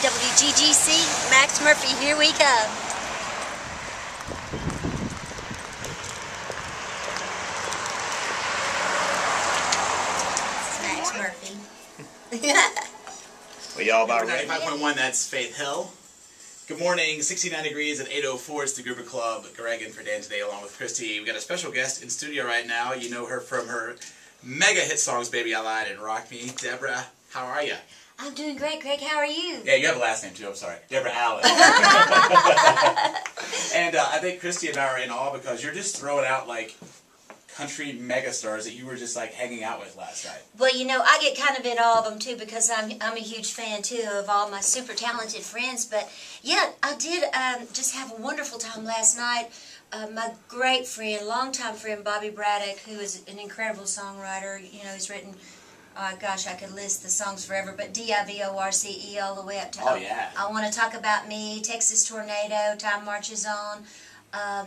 WGGC, Max Murphy, here we come. Max Murphy. Well, y'all about ready? 95.1, that's Faith Hill. Good morning, 69 degrees at 8:04. It's the Goober Club. Greg in for Dan today along with Christy. We got a special guest in studio right now. You know her from her mega hit songs, Baby I Lied and Rock Me. Deborah, how are you? I'm doing great, Greg. How are you? Yeah, you have a last name too, I'm sorry. Deborah Allen. And I think Christy and I are in awe because you're just throwing out like country megastars that you were just like hanging out with last night. Well, you know, I get kind of in awe of them too because I'm a huge fan too of all my super talented friends. But yeah, I did just have a wonderful time last night. My great friend, longtime friend Bobby Braddock, who is an incredible songwriter. You know, he's written, gosh, I could list the songs forever, but D-I-V-O-R-C-E all the way up to I Want to Talk About Me, Texas Tornado, Time Marches On.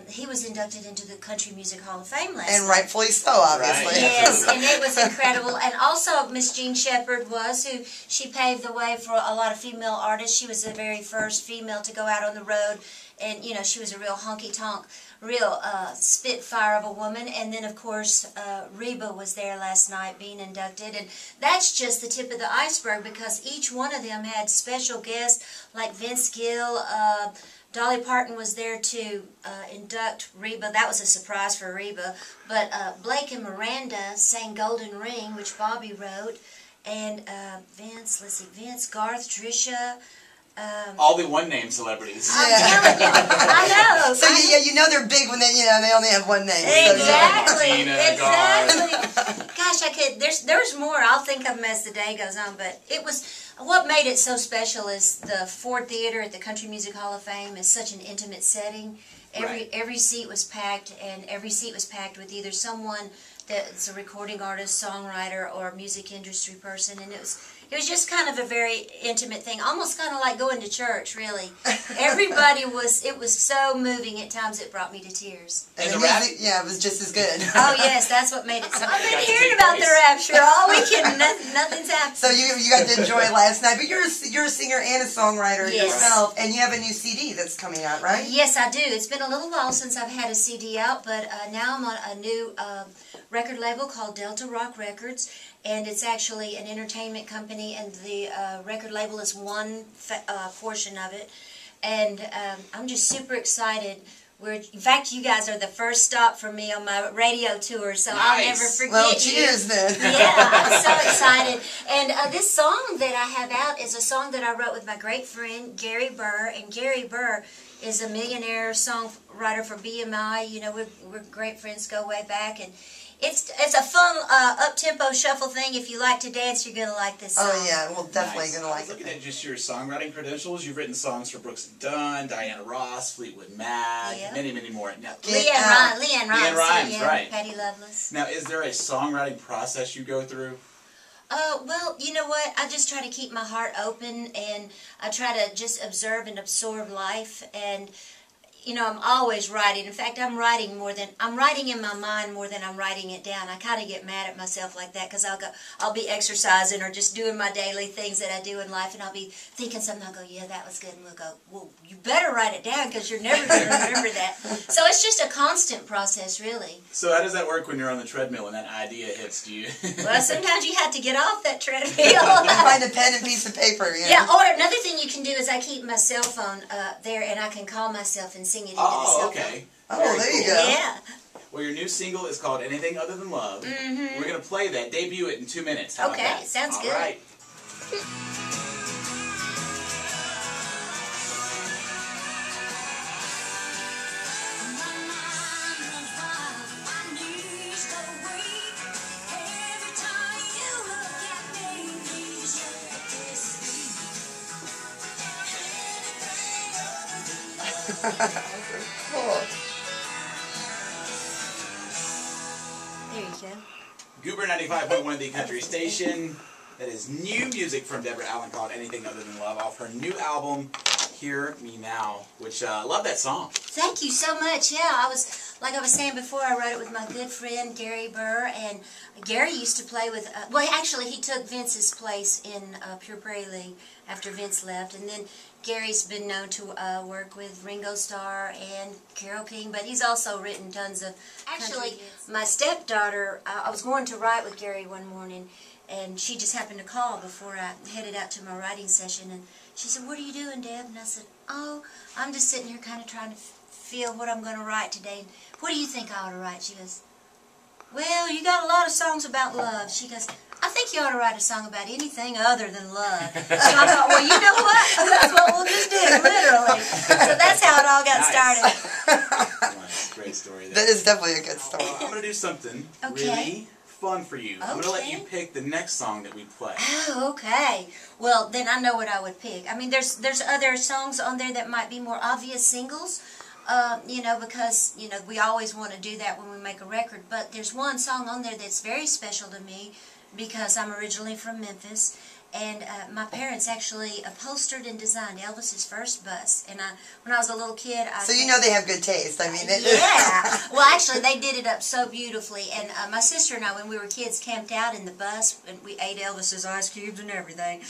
He was inducted into the Country Music Hall of Fame last night. And rightfully so, obviously. Right. Yes, and it was incredible. And also Miss Jean Shepherd was, who she paved the way for a lot of female artists. She was the very first female to go out on the road. And, you know, she was a real honky-tonk, real spitfire of a woman. And then, of course, Reba was there last night being inducted. And that's just the tip of the iceberg because each one of them had special guests like Vince Gill. Dolly Parton was there to induct Reba. That was a surprise for Reba. But Blake and Miranda sang Golden Ring, which Bobby wrote. And Vince, Garth, Trisha. All the one-name celebrities. I'm telling you, I know. So yeah, you know they're big when they they only have one name. Exactly, Tina, exactly. Gosh, I could. There's more. I'll think of them as the day goes on. But it was what made it so special is the Ford Theater at the Country Music Hall of Fame is such an intimate setting. Every seat was packed, and every seat was packed with either someone that's a recording artist, songwriter, or music industry person, and it was just kind of a very intimate thing, almost kind of like going to church, really. Everybody was, it was so moving at times it brought me to tears. And the music, yeah, it was just as good. Oh yes, that's what made it so. I've been hearing about the rapture all weekend, nothing's happened. So you got to enjoy it last night, but you're a singer and a songwriter yourself, and you have a new CD that's coming out, right? Yes, I do. It's been a little while since I've had a CD out, but now I'm on a new record label called Delta Rock Records, and it's actually an entertainment company, and the record label is one portion of it, and I'm just super excited. In fact, you guys are the first stop for me on my radio tour, so nice. I'll never forget Well, cheers then. Yeah, I'm so excited. And this song that I have out is a song that I wrote with my great friend Gary Burr, and Gary Burr is a millionaire songwriter for BMI. You know, we're great friends, go way back, and it's a fun up-tempo shuffle thing. If you like to dance, you're going to like this song. Oh yeah, well definitely Nice. going to like Looking it. at just your songwriting credentials, you've written songs for Brooks and Dunn, Diana Ross, Fleetwood Mac, many, many more. Now, Leanne Rimes, right. Patty Loveless. Now, is there a songwriting process you go through? Well, you know what? I just try to keep my heart open, and I try to just observe and absorb life, and you know, I'm always writing. In fact, I'm writing in my mind more than I'm writing it down. I kind of get mad at myself like that because I'll be exercising or just doing my daily things that I do in life, and I'll be thinking something. I'll go, yeah, that was good, and we'll go, well, you better write it down because you're never going to remember that. So it's just a constant process, really. So how does that work when you're on the treadmill and that idea hits you? Well, sometimes you have to get off that treadmill. Find a pen and piece of paper. You know? Yeah, or another thing you can do is I keep my cell phone there, and I can call myself and sing it into the cell phone. Okay. Oh, there you go. Yeah. Well, your new single is called Anything Other Than Love. We're going to play that, debut it in 2 minutes. How about that? Sounds good. All right. Cool. There you go. Goober 95.1, the country station. That is new music from Deborah Allen called Anything Other Than Love off her new album, Hear Me Now, which I love that song. Thank you so much. Yeah, like I was saying before, I wrote it with my good friend Gary Burr, and Gary used to play with, well, actually he took Vince's place in Pure Prairie League after Vince left, and then Gary's been known to work with Ringo Starr and Carole King, but he's also written tons of Actually, my stepdaughter, I was going to write with Gary one morning, and she just happened to call before I headed out to my writing session, and she said, "What are you doing, Deb?" And I said, "Oh, I'm just sitting here kind of trying to feel what I'm going to write today. What do you think I ought to write?" She goes, "Well, you got a lot of songs about love." She goes, "I think you ought to write a song about anything other than love." So I thought, well, you know what? That's what we'll just do, literally. So that's how it all got started. Nice. Great story there. That is definitely a good story. I'm going to do something really fun for you. I'm going to let you pick the next song that we play. Oh, okay. Well, then I know what I would pick. I mean, there's other songs on there that might be more obvious singles, you know, because, you know, we always want to do that when we make a record. But there's one song on there that's very special to me because I'm originally from Memphis. And my parents actually upholstered and designed Elvis's first bus. And when I was a little kid, So you know they have good taste. I mean, yeah. Well, actually, they did it up so beautifully. And my sister and I, when we were kids, camped out in the bus, and we ate Elvis's ice cubes and everything.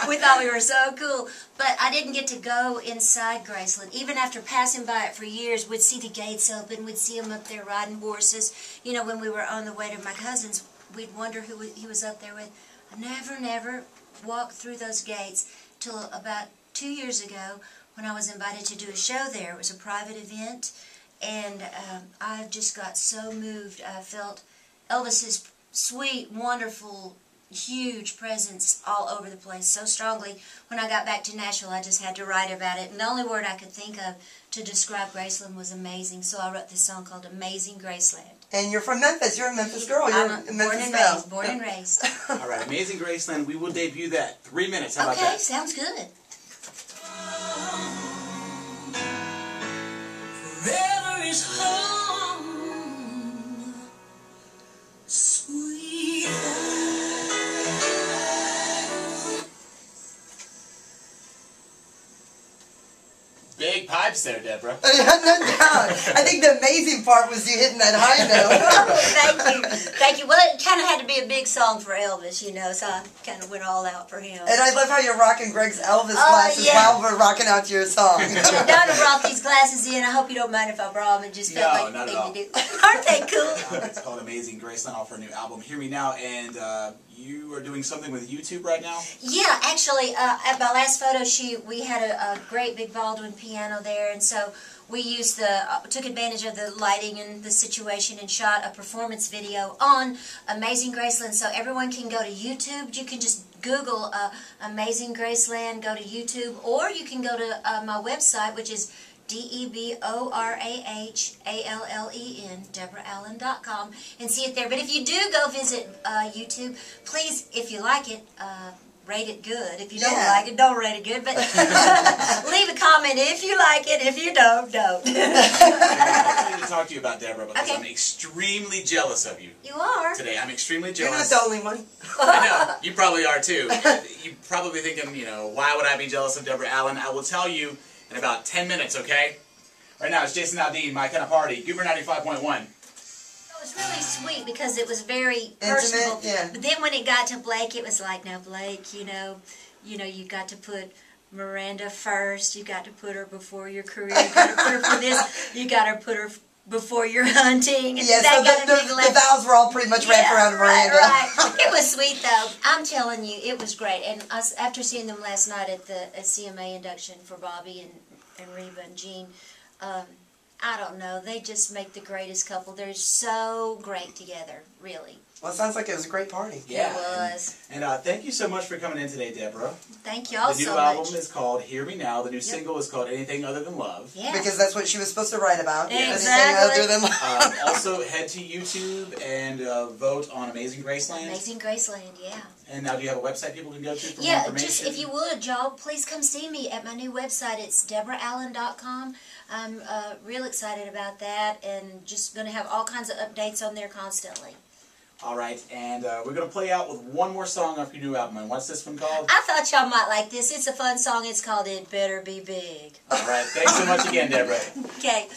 We thought we were so cool. But I didn't get to go inside Graceland. Even after passing by it for years, we'd see the gates open. We'd see them up there riding horses. You know, when we were on the way to my cousin's, we'd wonder who he was up there with. I never walked through those gates till about 2 years ago when I was invited to do a show there. It was a private event, and I just got so moved. I felt Elvis's sweet, wonderful, huge presence all over the place so strongly. When I got back to Nashville, I just had to write about it, and the only word I could think of to describe Graceland was amazing, so I wrote this song called Amazing Graceland. And you're from Memphis. You're a Memphis girl. You're a Memphis girl. Born and raised. All right, Amazing Graceland. We will debut that. 3 minutes. How about that? Okay, sounds good. Forever is home, sweet. Big pipes there, Deborah. No doubt. I think the amazing part was you hitting that high note. Thank you. Well, it kind of had to be a big song for Elvis, you know, so I kind of went all out for him. And I love how you're rocking Greg's Elvis glasses while we're rocking out to your song. Donna brought these glasses in. I hope you don't mind if I brought them. It just felt like not the at all. thing to do. Aren't they cool? It's called Amazing Graceland off her new album, Hear Me Now, and you are doing something with YouTube right now? Yeah, actually, at my last photo shoot, we had a great big Baldwin piano there, and so we used took advantage of the lighting and the situation and shot a performance video on Amazing Graceland, so everyone can go to YouTube. You can just Google Amazing Graceland, go to YouTube, or you can go to my website, which is DeborahAllen, DeborahAllen.com, and see it there. But if you do go visit YouTube, please, if you like it, rate it good. If you don't like it, don't rate it good. But leave a comment if you like it. If you don't, don't. I need to talk to you about Deborah because I'm extremely jealous of you. You are. Today, I'm extremely You're jealous. not the only one. I know. You probably are too. You probably thinking, you know, why would I be jealous of Deborah Allen? I will tell you in about 10 minutes, okay? Right now, it's Jason Aldean, My Kind of Party, Goober 95.1. It was really sweet because it was very personal. Yeah. But then when it got to Blake, it was like, now Blake, you know, you got to put Miranda first. You got to put her before your career. You got to put her for this. You got to put her before your hunting. And Yeah, so the vows were all pretty much wrapped around Miranda. Right. It was sweet though. I'm telling you, it was great. And after seeing them last night at the CMA induction for Bobby and Reba and Jean, I don't know. They just make the greatest couple. They're so great together, really. Well, it sounds like it was a great party. Yeah. It was. And thank you so much for coming in today, Deborah. Thank y'all so much. The new album is called Hear Me Now. The new single is called Anything Other Than Love. Yeah. Because that's what she was supposed to write about. Exactly. Anything other than love. Also, head to YouTube and vote on Amazing Graceland. Amazing Graceland, yeah. And now do you have a website people can go to for more Yeah, information? just if you would, y'all, please come see me at my new website. It's DeborahAllen.com. I'm real excited about that and just going to have all kinds of updates on there constantly. All right, and we're going to play out with one more song off your new album. And what's this one called? I thought y'all might like this. It's a fun song. It's called It Better Be Big. All right, thanks so much again, Deborah. Okay.